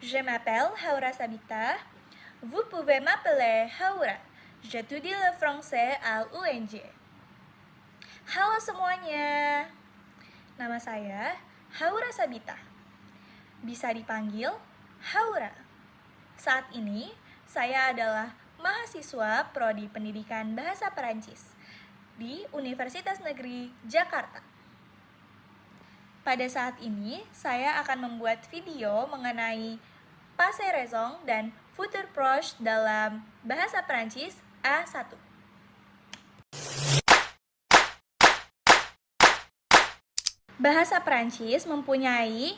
Je m'appelle Haura Sabita. Vous pouvez m'appeler Haura. J'étudie le français à l'UNJ. Halo semuanya, nama saya Haura Sabita. Bisa dipanggil Haura. Saat ini, saya adalah mahasiswa Prodi Pendidikan Bahasa Perancis di Universitas Negeri Jakarta. Pada saat ini, saya akan membuat video mengenai passé raison dan futur proche dalam Bahasa Perancis A1. Bahasa Perancis mempunyai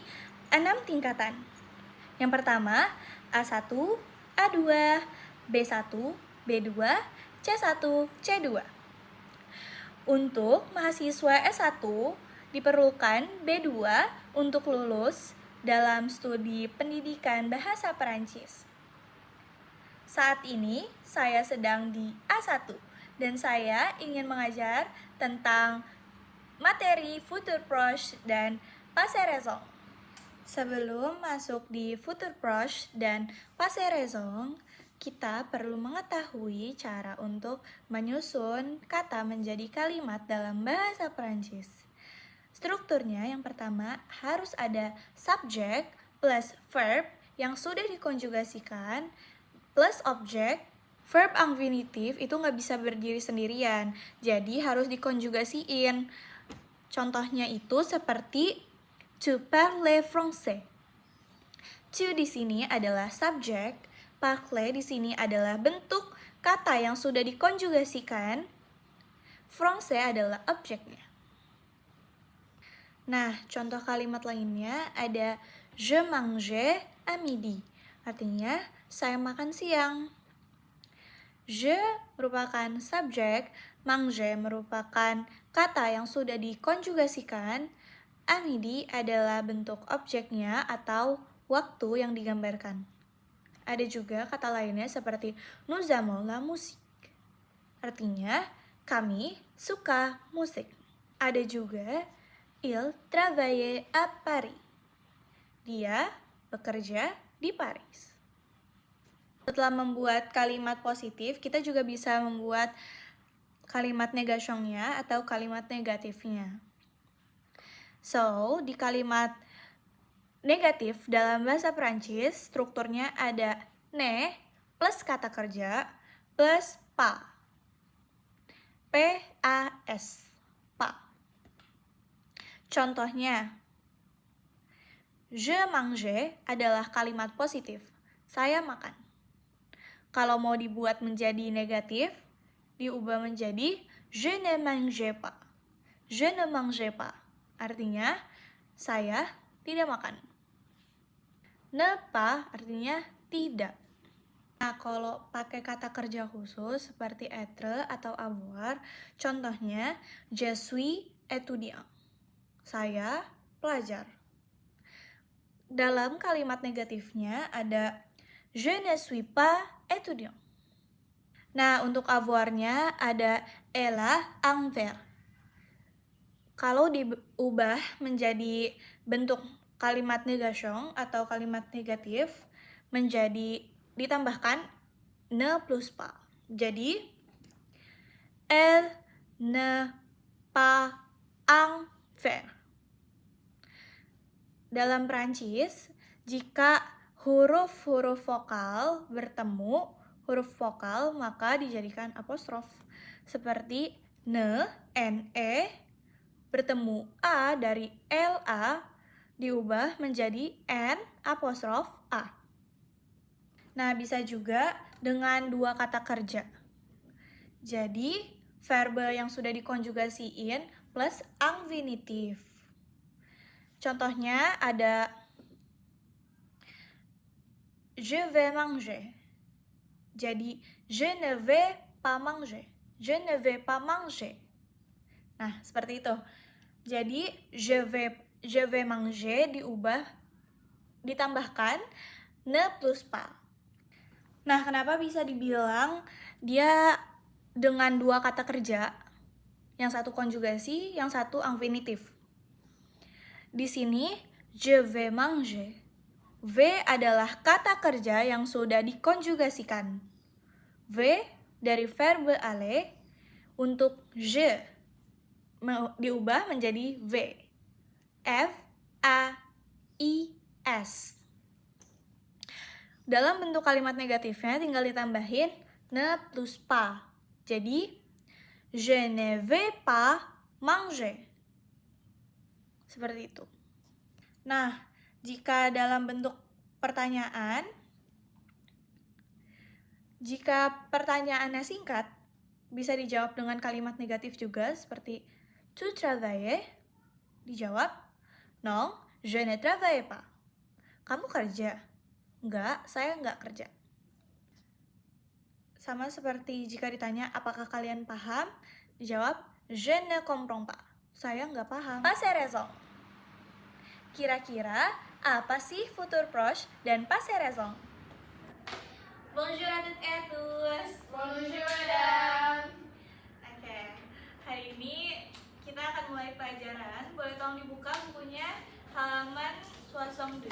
6 tingkatan. Yang pertama, A1, A2, B1, B2, C1, C2. Untuk mahasiswa S1, diperlukan B2 untuk lulus dalam studi pendidikan bahasa Perancis. Saat ini, saya sedang di A1 dan saya ingin mengajar tentang materi futur proche dan passé raison. Sebelum masuk di futur proche dan passé raison, kita perlu mengetahui cara untuk menyusun kata menjadi kalimat dalam bahasa Perancis. Strukturnya yang pertama harus ada subjek plus verb yang sudah dikonjugasikan plus objek. Verb infinitif itu nggak bisa berdiri sendirian, jadi harus dikonjugasiin. Contohnya itu seperti tu parles français. Tu di sini adalah subjek, parler di sini adalah bentuk kata yang sudah dikonjugasikan, français adalah objeknya. Nah, contoh kalimat lainnya ada je mange à midi, artinya saya makan siang. Je merupakan subjek, manger merupakan kata yang sudah dikonjugasikan, à midi adalah bentuk objeknya atau waktu yang digambarkan. Ada juga kata lainnya seperti nous aimons la musique, artinya kami suka musik. Ada juga il travaille à Paris, dia bekerja di Paris. Setelah membuat kalimat positif, kita juga bisa membuat kalimat negationnya atau kalimat negatifnya. So, di kalimat negatif dalam bahasa Perancis, strukturnya ada ne plus kata kerja plus pas. P-A-S, pas. Contohnya, je mange adalah kalimat positif, saya makan. Kalau mau dibuat menjadi negatif, diubah menjadi je ne mange pas. Je ne mange pas, artinya saya tidak makan. Ne pas artinya tidak. Nah, kalau pakai kata kerja khusus seperti être atau avoir, contohnya je suis étudiant, saya pelajar. Dalam kalimat negatifnya ada je ne suis pas étudiant. Nah, untuk avoir-nya ada elle a un verre. Kalau diubah menjadi bentuk kalimat negation atau kalimat negatif, menjadi ditambahkan ne plus pas. Jadi, elle ne pas un verre. Dalam Perancis, jika huruf-huruf vokal bertemu huruf vokal, maka dijadikan apostrof. Seperti ne, ne, bertemu a dari la, diubah menjadi n apostrof a. Nah, bisa juga dengan dua kata kerja. Jadi, verba yang sudah dikonjugasiin plus infinitif. Contohnya ada je vais manger. Jadi, je ne vais pas manger. Je ne vais pas manger. Nah, seperti itu. Jadi, je vais manger diubah, ditambahkan ne plus pas. Nah, kenapa bisa dibilang dia dengan dua kata kerja? Yang satu konjugasi, yang satu infinitif. Di sini, je vais manger. V adalah kata kerja yang sudah dikonjugasikan. V dari verbe aller untuk je diubah menjadi V. F, A, I, S. Dalam bentuk kalimat negatifnya tinggal ditambahin ne plus pas. Jadi, je ne vais pas manger. Seperti itu. Nah, jika dalam bentuk pertanyaan, jika pertanyaannya singkat, bisa dijawab dengan kalimat negatif juga seperti tu travailles? Dijawab, non, je ne travaille pas. Kamu kerja? Enggak, saya enggak kerja. Sama seperti jika ditanya apakah kalian paham? Dijawab, je ne comprends pas. Saya enggak paham. Passé raison. Kira-kira apa sih futur proche dan passé raison? Bonjour à toutes et à tous. Bonjour madame. Oke, hari ini kita akan mulai pelajaran. Boleh tolong dibuka bukunya halaman 72.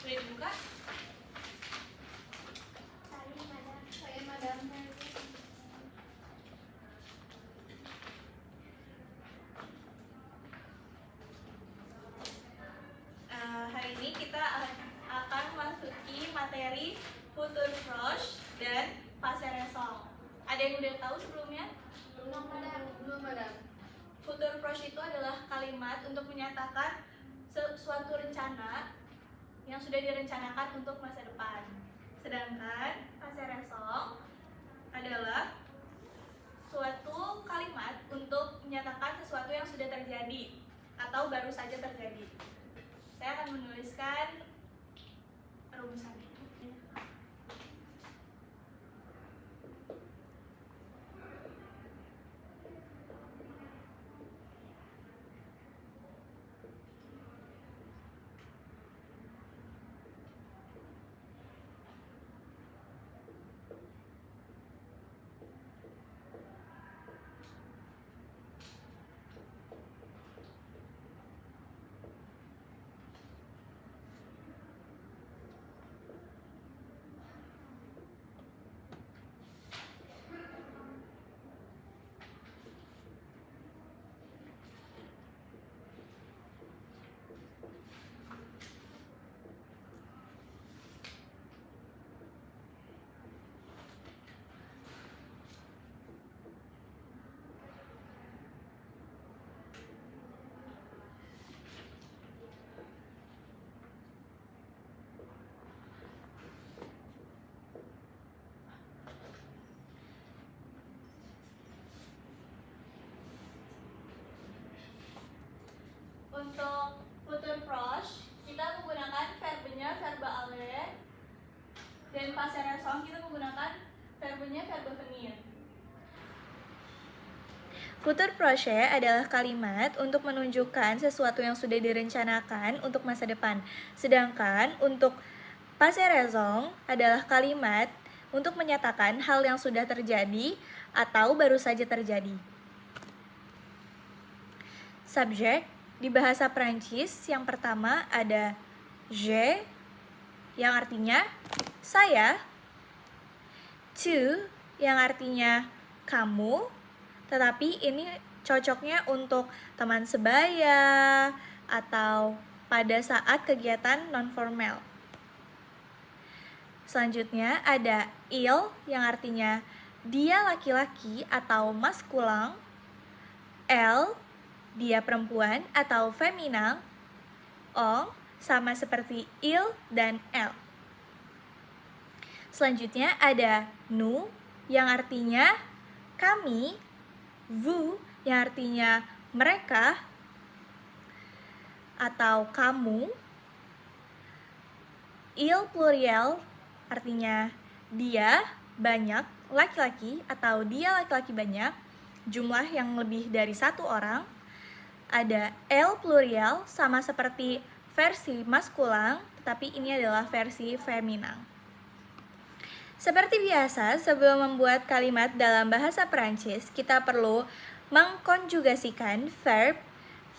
Boleh dibuka? Saya madam. Hari ini kita akan masuki materi futur proche dan passé récent. Ada yang udah tahu sebelumnya? Belum madam. Futur proche itu adalah kalimat untuk menyatakan suatu rencana yang sudah direncanakan untuk masa depan. Sedangkan passé récent adalah suatu kalimat untuk menyatakan sesuatu yang sudah terjadi atau baru saja terjadi. Saya akan menuliskan rumusannya. Untuk futur proche, kita menggunakan verbenya verbe aller, dan passé récent kita menggunakan verbenya verbe venir. Futur proche adalah kalimat untuk menunjukkan sesuatu yang sudah direncanakan untuk masa depan. Sedangkan untuk passé raison adalah kalimat untuk menyatakan hal yang sudah terjadi atau baru saja terjadi. Subjek di bahasa Perancis yang pertama ada je yang artinya saya, tu yang artinya kamu, tetapi ini cocoknya untuk teman sebaya atau pada saat kegiatan non-formal. Selanjutnya ada il yang artinya dia laki-laki atau maskulang, elle dia perempuan atau feminin, on sama seperti il dan elle. Selanjutnya ada nous yang artinya kami, vous yang artinya mereka atau kamu, il pluriel artinya dia banyak laki-laki atau dia laki-laki banyak, jumlah yang lebih dari satu orang. Ada elle pluriel sama seperti versi maskulang, tetapi ini adalah versi feminin. Seperti biasa, sebelum membuat kalimat dalam bahasa Perancis, kita perlu mengkonjugasikan verb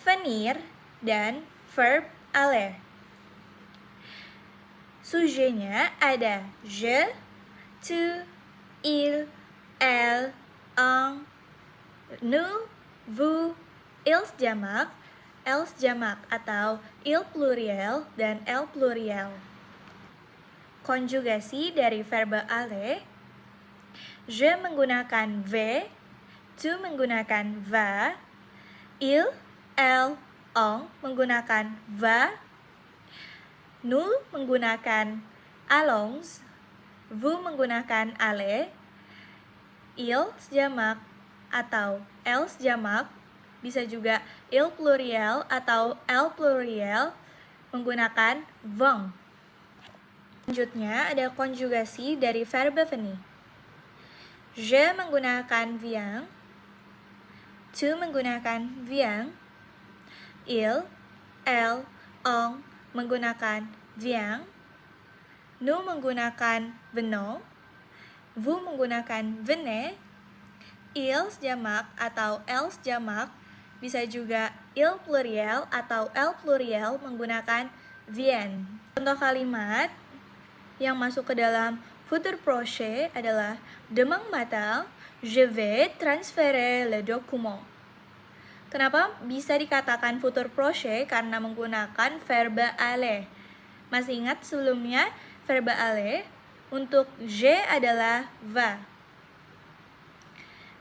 venir dan verb aller. Sujetnya ada je, tu, il, elle, on, nous, vous, ils jamak atau il pluriel dan elle pluriel. Konjugasi dari verba aller, je menggunakan v, tu menggunakan va, il, elle, on menggunakan va, nous menggunakan allons, vous menggunakan allez, ils jamak atau elles jamak, bisa juga il pluriel atau elle pluriel menggunakan vont. Selanjutnya ada konjugasi dari verba venir. Je menggunakan vient, tu menggunakan vient, il, elle, on menggunakan vient, nous menggunakan venons, vous menggunakan venez, ils jamak atau elles jamak, bisa juga il pluriel atau elle pluriel menggunakan viennent. Contoh kalimat yang masuk ke dalam futur proche adalah demain matin, je vais transférer le document. Kenapa bisa dikatakan futur proche? Karena menggunakan verba aller. Masih ingat sebelumnya verba aller untuk je adalah va.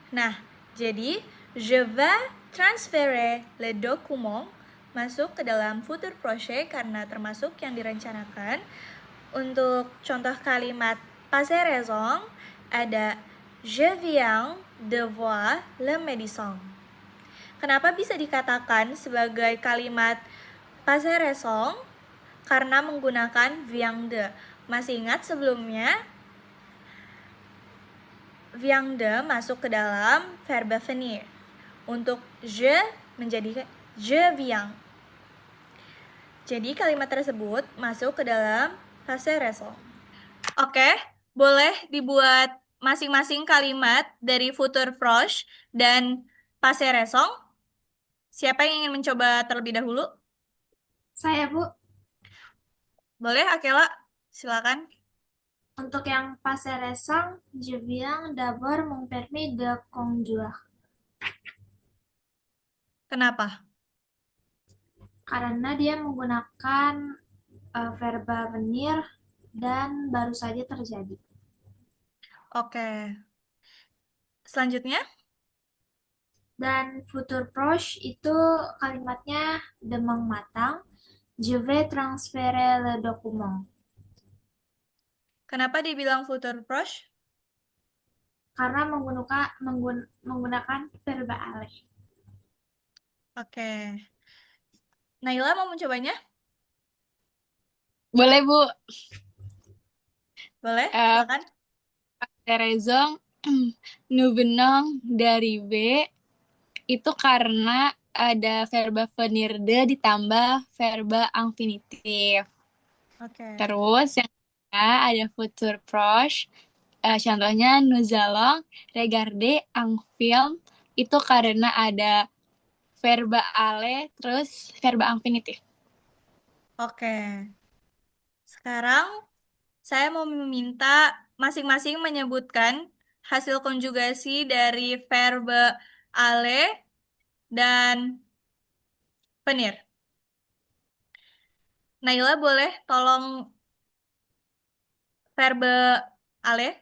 Nah, jadi je vais transférer le document masuk ke dalam futur proche karena termasuk yang direncanakan. Untuk contoh kalimat passé raison ada je viens de voir le médecin. Kenapa bisa dikatakan sebagai kalimat passé raison? Karena menggunakan vient de. Masih ingat sebelumnya vient de masuk ke dalam verba venir. Untuk je menjadi je viens. Jadi kalimat tersebut masuk ke dalam passé raison. Oke, boleh dibuat masing-masing kalimat dari futur proche dan passé raison. Siapa yang ingin mencoba terlebih dahulu? Saya, Bu. Boleh, Akela? Silakan. Untuk yang passé récent, je viens d'abord mon permis de conduire. Kenapa? Karena dia menggunakan verba venir dan baru saja terjadi. Oke. Selanjutnya, Dan futur proche itu kalimatnya demain matin, je vais transférer le document. kenapa dibilang futur proche? Karena menggunakan verba aller. Oke. Naila mau mencobanya? Boleh, Bu. Boleh, Eh, silakan. raison, nous venons dari B itu karena ada verba venir de ditambah verba infinitif. Oke. Terus yang kedua ada futur proche. Contohnya nous allons regarder un film itu karena ada verba aller terus verba infinitif. Oke. Sekarang saya mau meminta masing-masing menyebutkan hasil konjugasi dari verba aller dan venir. Naila boleh tolong verba aller?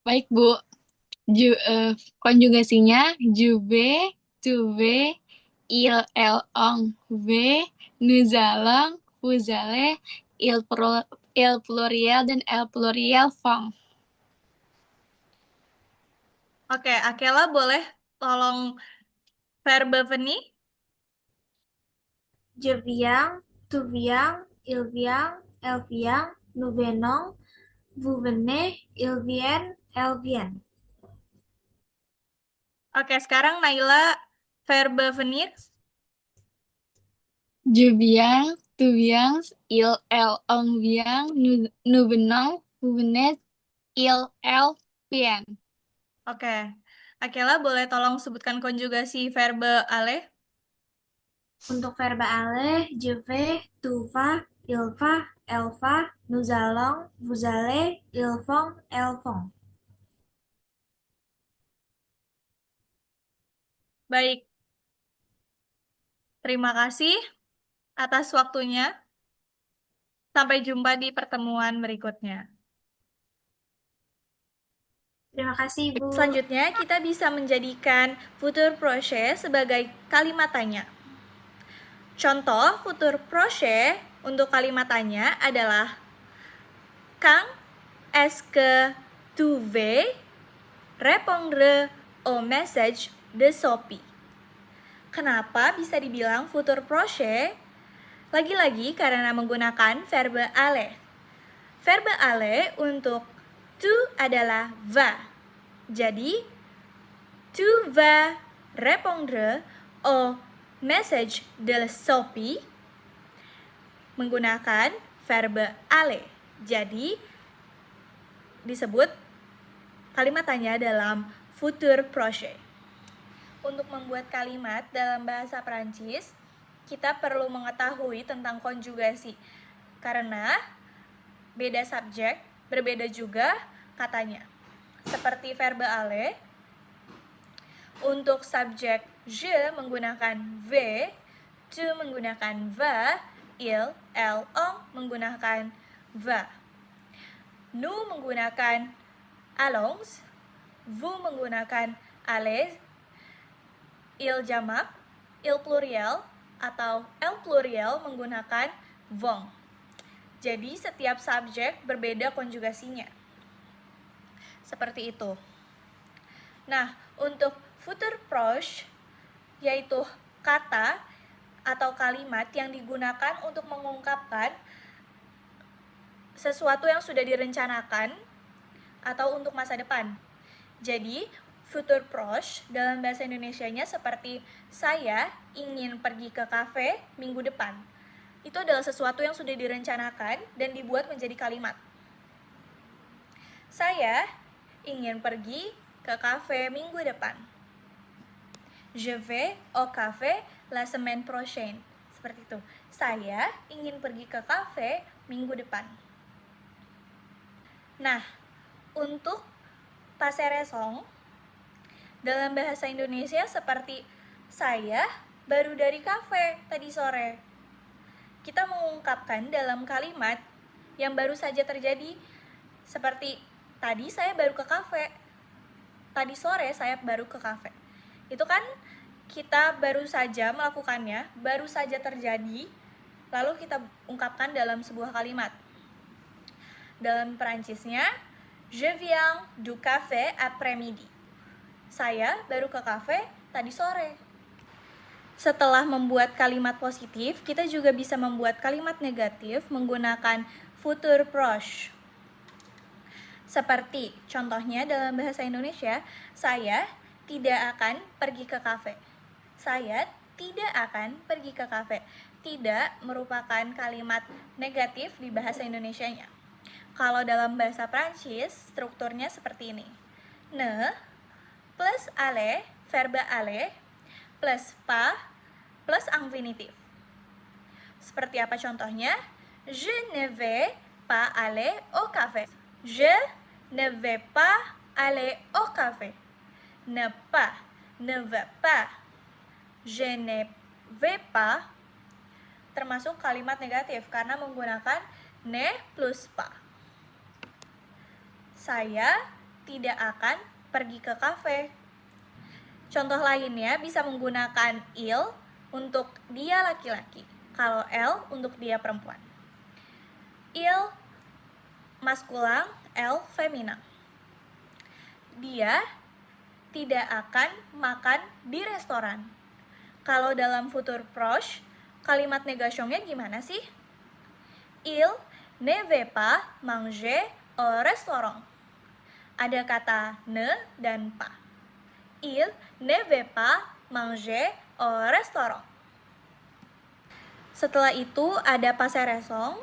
Baik, Bu. Konjugasinya je vais, tu vais, il, elle, on, vais, nous allons, vous allez, il pluriel dan elle pluriel vont. Oke, Akela boleh tolong verba venir? Je viens, tu viens, il vient, elle vient, nous venons, vous venez, ils viennent, elles viennent. Oke, sekarang Naila verba venir. Je viens, tu viens, il, elle, on vient, nous venons, vous venez, il, elle, viennent. Oke. Akela, boleh tolong sebutkan konjugasi verbe aller? Untuk verba aller, je vais, tu vas, il va, elle va, nous allons, vous allez, ils vont, elles vont. Baik. Terima kasih atas waktunya. Sampai jumpa di pertemuan berikutnya. Terima kasih, Ibu. Selanjutnya, kita bisa menjadikan futur proche sebagai kalimat tanya. Contoh futur proche untuk kalimat tanya adalah Quand est-ce que tu vas répondre au message de Sophie? Kenapa bisa dibilang futur proche? Lagi-lagi karena menggunakan verbe aller. Verbe aller untuk tu adalah va. Jadi, tu vas répondre au message de Sophie menggunakan verbe aller. Jadi, disebut kalimat tanya dalam futur proche. Untuk membuat kalimat dalam bahasa Prancis, kita perlu mengetahui tentang konjugasi. Karena beda subjek, berbeda juga katanya. Seperti verbe aller, untuk subjek je menggunakan v, tu menggunakan va, il, elle, on menggunakan va. Nous menggunakan allons, vous menggunakan allez, il jamak, il pluriel, atau elle pluriel menggunakan vont. Jadi setiap subjek berbeda konjugasinya. Seperti itu. Nah, untuk futur proche, yaitu kata atau kalimat yang digunakan untuk mengungkapkan sesuatu yang sudah direncanakan atau untuk masa depan. Jadi, futur proche dalam bahasa Indonesianya seperti saya ingin pergi ke kafe minggu depan. Itu adalah sesuatu yang sudah direncanakan dan dibuat menjadi kalimat. Saya ingin pergi ke kafe minggu depan. Je vais au café la semaine prochaine. Seperti itu. Saya ingin pergi ke kafe minggu depan. Nah, untuk passé récent dalam bahasa Indonesia seperti saya baru dari kafe tadi sore. Kita mengungkapkan dalam kalimat yang baru saja terjadi seperti tadi saya baru ke kafe. Tadi sore saya baru ke kafe. Itu kan kita baru saja melakukannya, baru saja terjadi, lalu kita ungkapkan dalam sebuah kalimat. Dalam Perancisnya, je viens du café après-midi. Saya baru ke kafe tadi sore. Setelah membuat kalimat positif, kita juga bisa membuat kalimat negatif menggunakan futur proche. Seperti contohnya dalam bahasa Indonesia, saya tidak akan pergi ke kafe. Saya tidak akan pergi ke kafe. Tidak merupakan kalimat negatif di bahasa Indonesianya. Kalau dalam bahasa Prancis, strukturnya seperti ini. Ne plus aller, verbe aller, plus pas, plus infinitif. Seperti apa contohnya? Je ne vais pas aller au café. Je ne vais pas aller au café. Ne pas, ne vais pas. Je ne vais pas termasuk kalimat negatif karena menggunakan ne plus pas. Saya tidak akan pergi ke kafe. Contoh lainnya bisa menggunakan il untuk dia laki-laki, kalau elle untuk dia perempuan. Il maskulang, elle femina. Dia tidak akan makan di restoran. Kalau dalam futur proche, kalimat negationnya gimana sih? Il ne va pas manger au restaurant. Ada kata ne dan pas. Il ne va pas manger au restaurant. Setelah itu ada passé récent.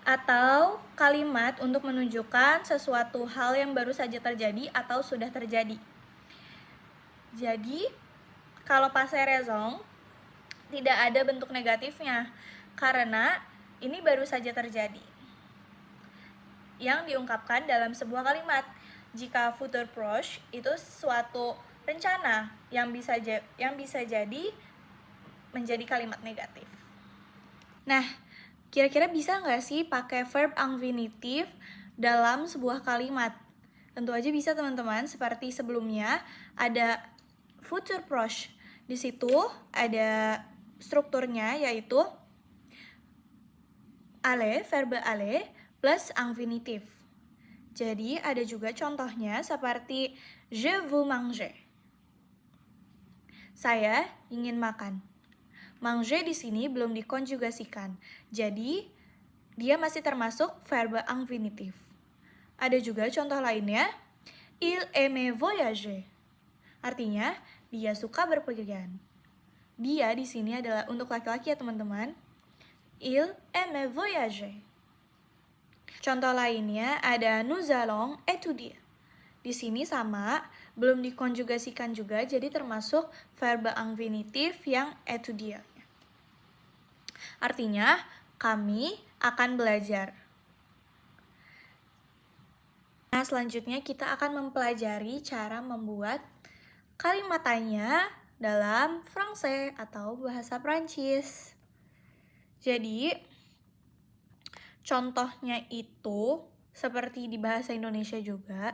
atau kalimat untuk menunjukkan sesuatu hal yang baru saja terjadi atau sudah terjadi. Jadi, kalau passé raison tidak ada bentuk negatifnya karena ini baru saja terjadi yang diungkapkan dalam sebuah kalimat. Jika futur proche itu suatu rencana yang bisa jadi menjadi kalimat negatif. Nah, kira-kira bisa nggak sih pakai verb infinitif dalam sebuah kalimat? Tentu aja bisa teman-teman, seperti sebelumnya ada futur proche. Di situ ada strukturnya yaitu aller, verbe aller, plus infinitif. Jadi ada juga contohnya seperti je veux manger. Saya ingin makan. Manger di sini belum dikonjugasikan. Jadi dia masih termasuk verbe infinitif. Ada juga contoh lainnya, il aime voyager. Artinya dia suka berpergian. Dia di sini adalah untuk laki-laki ya teman-teman. Il aime voyager. Contoh lainnya ada nous allons étudier. Di sini sama, belum dikonjugasikan juga, jadi termasuk verbe infinitif yang étudier. Artinya, kami akan belajar. Nah, selanjutnya kita akan mempelajari cara membuat kalimat tanya dalam Francais atau bahasa Prancis. Jadi, contohnya itu seperti di bahasa Indonesia juga.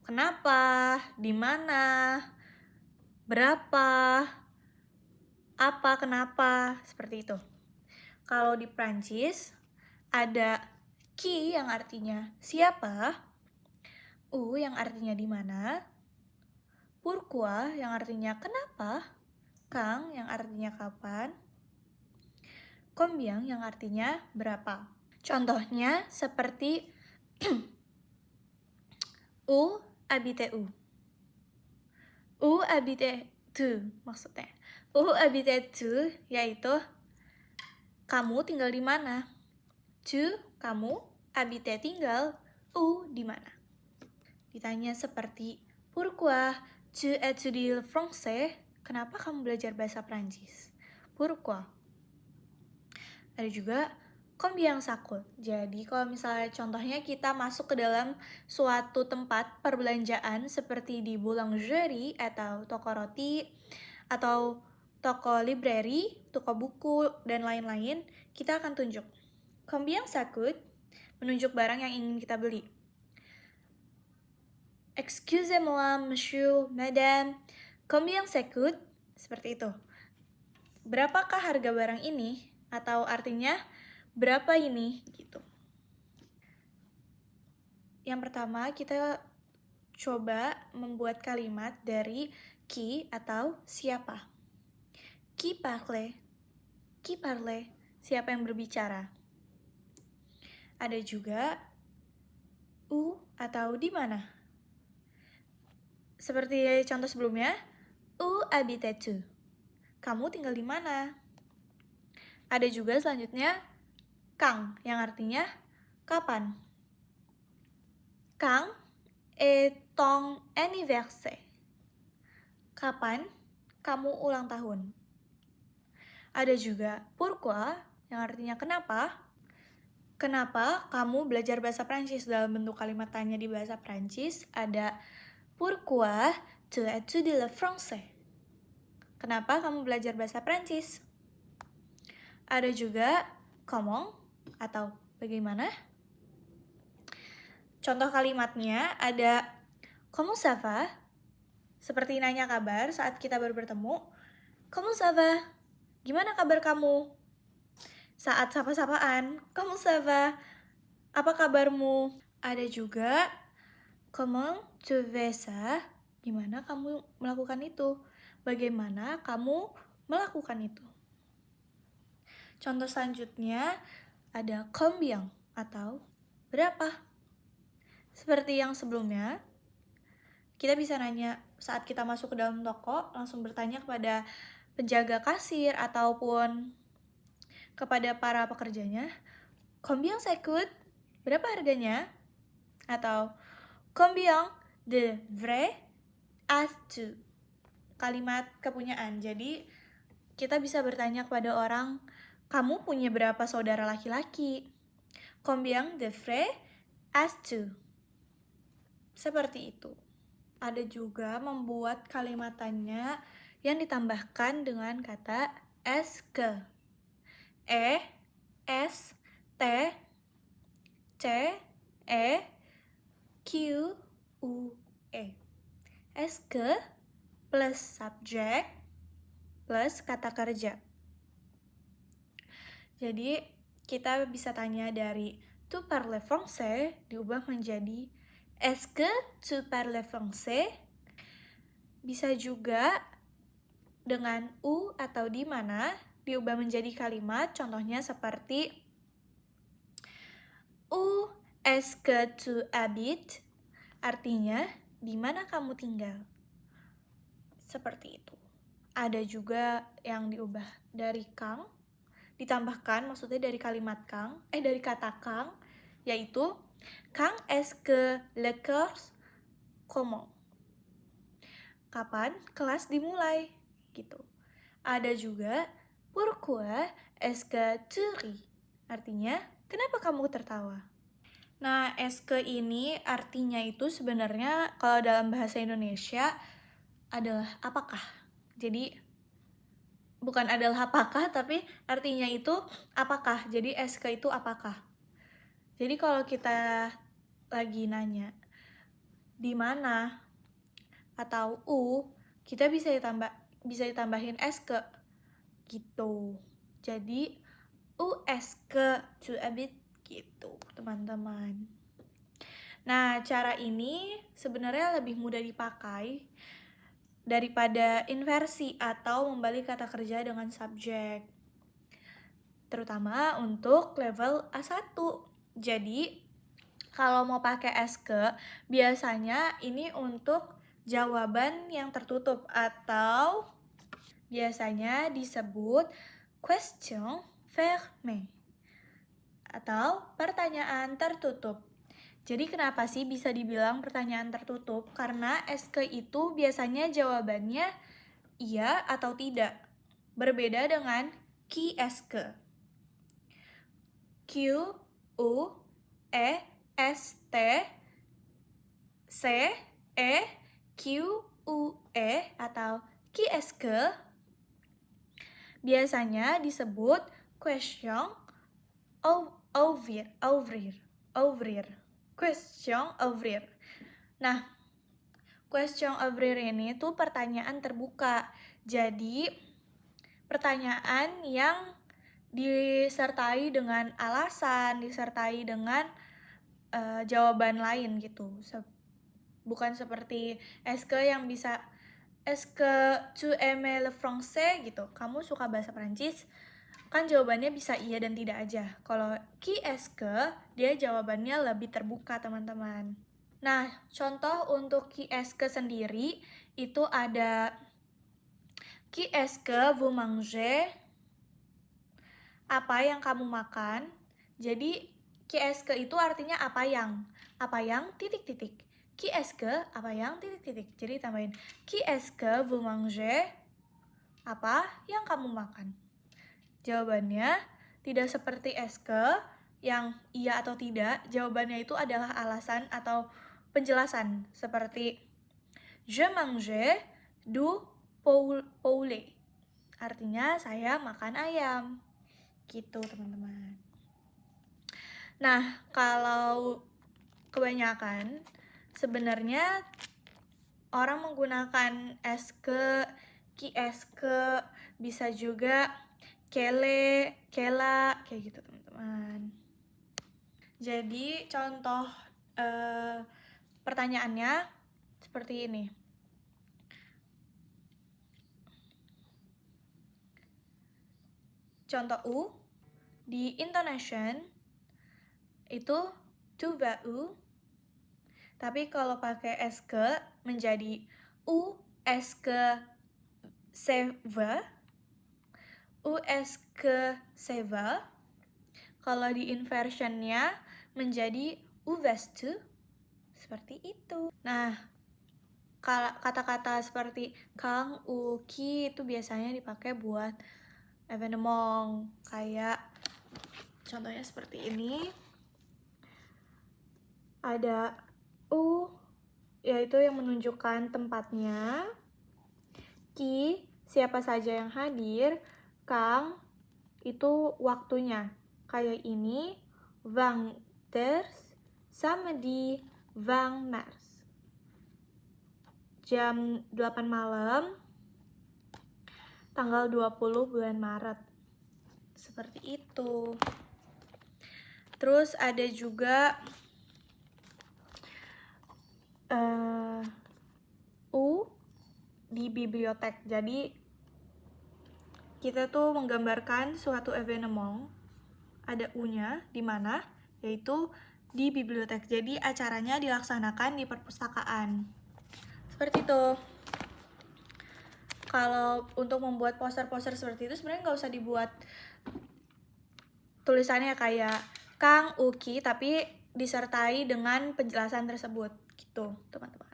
Kenapa, di mana, berapa, apa, kenapa, seperti itu. Kalau di Prancis ada qui yang artinya siapa, où yang artinya di mana, pourquoi yang artinya kenapa, quand yang artinya kapan, combien yang artinya berapa. Contohnya seperti où habitez-vous? Où habites-tu maksudnya. Où habites-tu yaitu kamu tinggal di mana. Tu kamu, habite tinggal, où di mana. Ditanya seperti pourquoi tu étudies le français? Kenapa kamu belajar bahasa Prancis? Pourquoi? Ada juga combien ça coûte. Jadi kalau misalnya contohnya kita masuk ke dalam suatu tempat perbelanjaan seperti di boulangerie atau toko roti atau toko library, toko buku, dan lain-lain, kita akan tunjuk combien ça coûte, menunjuk barang yang ingin kita beli. Excusez-moi, monsieur, madame, combien ça coûte? Seperti itu. Berapakah harga barang ini? Atau artinya berapa ini gitu. Yang pertama kita coba membuat kalimat dari qui atau siapa. Qui parle? Qui parle? Siapa yang berbicara? Ada juga où atau di mana. Seperti contoh sebelumnya, où habites-tu? Kamu tinggal di mana? Ada juga selanjutnya quand yang artinya kapan. Quand est ton anniversaire? Kapan kamu ulang tahun? Ada juga pourquoi yang artinya kenapa. Kenapa kamu belajar bahasa Prancis? Dalam bentuk kalimat tanya di bahasa Prancis ada pourquoi tu étudies le français? Kenapa kamu belajar bahasa Prancis? Ada juga comment atau bagaimana. Contoh kalimatnya ada comment ça va? Seperti nanya kabar saat kita baru bertemu. Comment ça va? Gimana kabar kamu? Saat sapa-sapaan, comment ça va? Apa kabarmu? Ada juga comment tu fais ça? Gimana kamu melakukan itu? Bagaimana kamu melakukan itu? Contoh selanjutnya ada combien atau berapa. Seperti yang sebelumnya, kita bisa nanya saat kita masuk ke dalam toko, langsung bertanya kepada penjaga kasir ataupun kepada para pekerjanya, combien ça coûte? Berapa harganya? Atau combien de vrai as-tu? Kalimat kepunyaan. Jadi kita bisa bertanya kepada orang, kamu punya berapa saudara laki-laki? Combien de frères as-tu? Seperti itu. Ada juga membuat kalimatannya yang ditambahkan dengan kata est que. E, S, T, C, E, Q, U, E. Est que plus subjek plus kata kerja. Jadi kita bisa tanya dari tu parles français diubah menjadi est-ce que tu parles français? Bisa juga dengan u atau di mana diubah menjadi kalimat, contohnya seperti où est-ce que tu habites? Artinya di mana kamu tinggal? Seperti itu. Ada juga yang diubah dari kang, ditambahkan maksudnya dari kalimat kang, dari kata kang, yaitu quand est-ce que le cours commence? Kapan kelas dimulai? Gitu. Ada juga pourquoi est-ce que tu ris? Artinya, kenapa kamu tertawa? Nah, est-ce que ini artinya itu sebenarnya kalau dalam bahasa Indonesia adalah apakah. Jadi bukan adalah apakah, tapi artinya itu apakah. Jadi est-ce que itu apakah. Jadi kalau kita lagi nanya di mana atau kita bisa ditambahin est-ce que gitu. Jadi où est-ce que tu habites gitu, teman-teman. Nah, cara ini sebenarnya lebih mudah dipakai daripada inversi atau membalik kata kerja dengan subjek, terutama untuk level A1. Jadi kalau mau pakai est-ce que, biasanya ini untuk jawaban yang tertutup atau biasanya disebut question fermée atau pertanyaan tertutup. Jadi kenapa sih bisa dibilang pertanyaan tertutup? Karena est-ce que itu biasanya jawabannya iya atau tidak. Berbeda dengan qui est-ce que. Q, U, E, S, T, C, E, Q, U, E atau qui est-ce que biasanya disebut question ouvrir. Question ouvrir. Nah, question ouvrir ini tuh pertanyaan terbuka. Jadi, pertanyaan yang disertai dengan alasan, disertai dengan jawaban lain gitu. Bukan seperti est-ce que yang bisa est-ce que tu aimes le français gitu. Kamu suka bahasa Prancis? Kan jawabannya bisa iya dan tidak aja. Kalau qui est-ce que, dia jawabannya lebih terbuka, teman-teman. Nah, contoh untuk qui est-ce que sendiri itu ada qui est-ce que vous mangez? Apa yang kamu makan? Jadi qui est-ce que itu artinya apa yang titik-titik. Qui est-ce que apa yang titik-titik. Jadi tambahin qui est-ce que vous mangez? Apa yang kamu makan? Jawabannya tidak seperti est-ce que yang iya atau tidak. Jawabannya itu adalah alasan atau penjelasan seperti je mange du poulet. Artinya saya makan ayam. Gitu, teman-teman. Nah, kalau kebanyakan sebenarnya orang menggunakan est-ce que, qui est-ce que, bisa juga kele, kela, kayak gitu, teman-teman. Jadi contoh pertanyaannya seperti ini. Contoh U di intonation itu tu vas où, tapi kalau pakai est-ce que menjadi où est-ce que c'est va, US ke seva. Kalau di inversionnya menjadi uvestu, seperti itu. Nah, kata-kata seperti kang, ki itu biasanya dipakai buat evenement, kayak contohnya seperti ini. Ada u, yaitu yang menunjukkan tempatnya. Ki, siapa saja yang hadir. Kang, itu waktunya. Kayak ini, vang ters, sama di vang mars. Jam 8 malam, tanggal 20 bulan Maret. Seperti itu. Terus ada juga U di bibliotek. Jadi kita tuh menggambarkan suatu evenement, ada U-nya di mana, yaitu di bibliotek. Jadi acaranya dilaksanakan di perpustakaan. Seperti itu. Kalau untuk membuat poster-poster seperti itu sebenarnya nggak usah dibuat tulisannya kayak Kang Uki, tapi disertai dengan penjelasan tersebut gitu, teman-teman.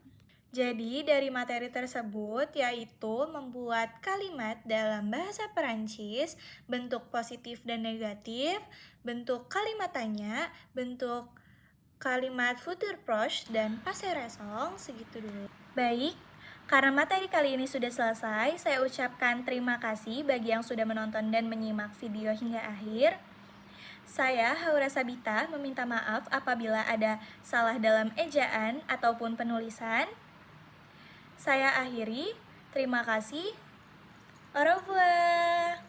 Jadi dari materi tersebut yaitu membuat kalimat dalam bahasa Perancis, bentuk positif dan negatif, bentuk kalimat tanya, bentuk kalimat futur proche, dan passé récent. Segitu dulu. Baik, karena materi kali ini sudah selesai, saya ucapkan terima kasih bagi yang sudah menonton dan menyimak video hingga akhir. Saya, Haura Sabita, meminta maaf apabila ada salah dalam ejaan ataupun penulisan. Saya akhiri, terima kasih. Au revoir.